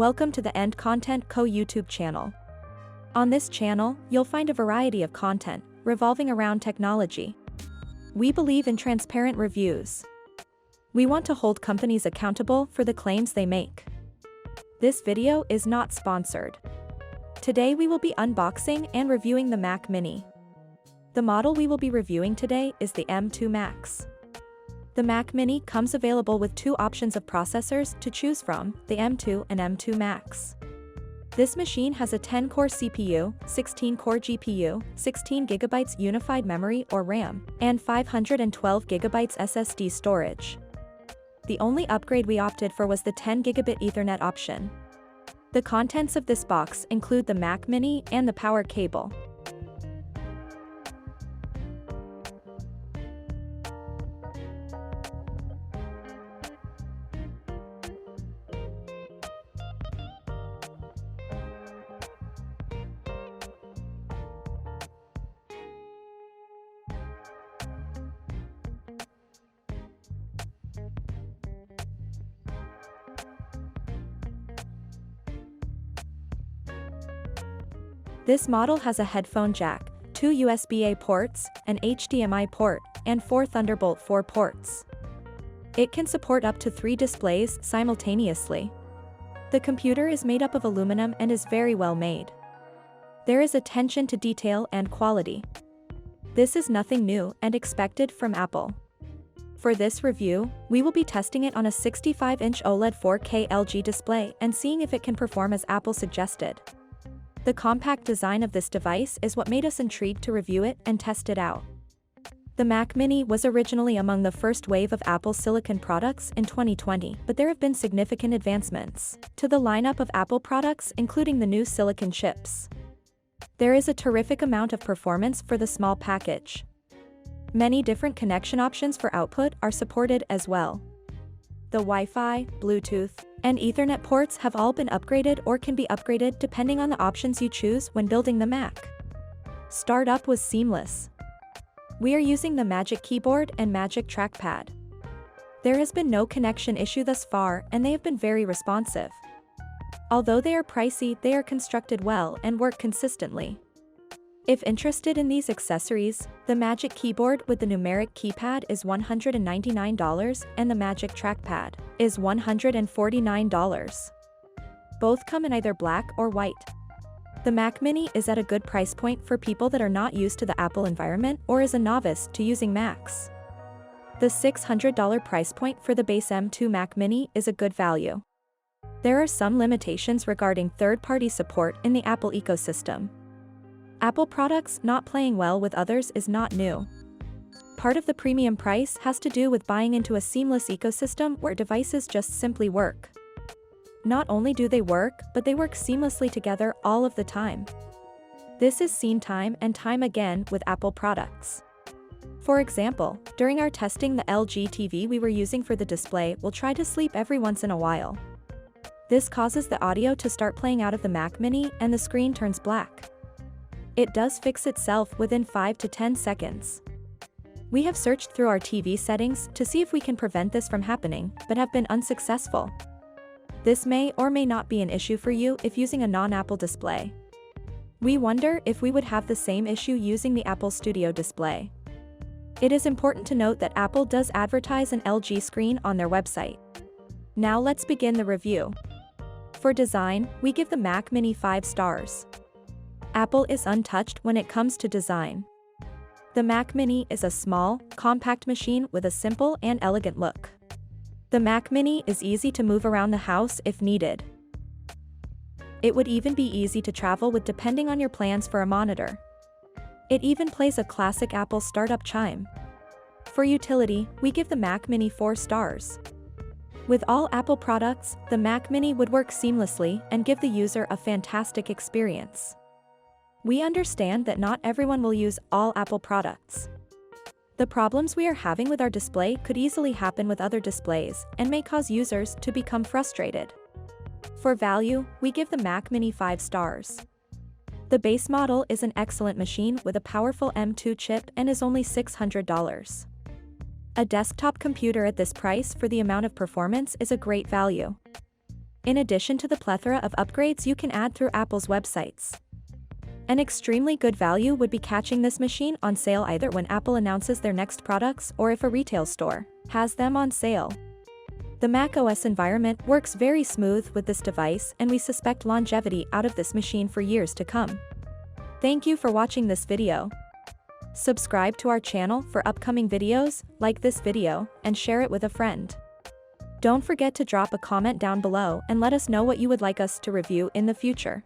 Welcome to the End Content Co YouTube channel. On this channel, you'll find a variety of content revolving around technology. We believe in transparent reviews. We want to hold companies accountable for the claims they make. This video is not sponsored. Today we will be unboxing and reviewing the Mac Mini. The model we will be reviewing today is the M2 Max. The Mac Mini comes available with two options of processors to choose from, the M2 and M2 Max. This machine has a 10-core CPU, 16-core GPU, 16GB unified memory or RAM, and 512GB SSD storage. The only upgrade we opted for was the 10GB Ethernet option. The contents of this box include the Mac Mini and the power cable. This model has a headphone jack, two USB-A ports, an HDMI port, and 4 Thunderbolt 4 ports. It can support up to 3 displays simultaneously. The computer is made up of aluminum and is very well made. There is attention to detail and quality. This is nothing new and expected from Apple. For this review, we will be testing it on a 65-inch OLED 4K LG display and seeing if it can perform as Apple suggested. The compact design of this device is what made us intrigued to review it and test it out. The Mac Mini was originally among the first wave of Apple Silicon products in 2020, but there have been significant advancements to the lineup of Apple products, including the new silicon chips. There is a terrific amount of performance for the small package. Many different connection options for output are supported as well. The Wi-Fi, Bluetooth, and Ethernet ports have all been upgraded or can be upgraded depending on the options you choose when building the Mac. Startup was seamless. We are using the Magic Keyboard and Magic Trackpad. There has been no connection issue thus far and they have been very responsive. Although they are pricey, they are constructed well and work consistently. If interested in these accessories, the Magic Keyboard with the numeric keypad is $199 and the Magic Trackpad is $149. Both come in either black or white. The Mac Mini is at a good price point for people that are not used to the Apple environment or is a novice to using Macs. The $600 price point for the base M2 Mac Mini is a good value. There are some limitations regarding third-party support in the Apple ecosystem. Apple products not playing well with others is not new. Part of the premium price has to do with buying into a seamless ecosystem where devices just simply work. Not only do they work, but they work seamlessly together all of the time. This is seen time and time again with Apple products. For example, during our testing, the LG TV we were using for the display will try to sleep every once in a while. This causes the audio to start playing out of the Mac Mini and the screen turns black. It does fix itself within 5 to 10 seconds. We have searched through our TV settings to see if we can prevent this from happening, but have been unsuccessful. This may or may not be an issue for you if using a non-Apple display. We wonder if we would have the same issue using the Apple Studio display. It is important to note that Apple does advertise an LG screen on their website. Now let's begin the review. For design, we give the Mac Mini 5 stars. Apple is untouched when it comes to design. The Mac Mini is a small, compact machine with a simple and elegant look. The Mac Mini is easy to move around the house if needed. It would even be easy to travel with depending on your plans for a monitor. It even plays a classic Apple startup chime. For utility, we give the Mac Mini 4 stars. With all Apple products, the Mac Mini would work seamlessly and give the user a fantastic experience. We understand that not everyone will use all Apple products. The problems we are having with our display could easily happen with other displays and may cause users to become frustrated. For value, we give the Mac Mini 5 stars. The base model is an excellent machine with a powerful M2 chip and is only $600. A desktop computer at this price for the amount of performance is a great value. in addition to the plethora of upgrades you can add through Apple's websites. An extremely good value would be catching this machine on sale either when Apple announces their next products or if a retail store has them on sale. The macOS environment works very smooth with this device, and we suspect longevity out of this machine for years to come. Thank you for watching this video. Subscribe to our channel for upcoming videos, like this video, and share it with a friend. Don't forget to drop a comment down below and let us know what you would like us to review in the future.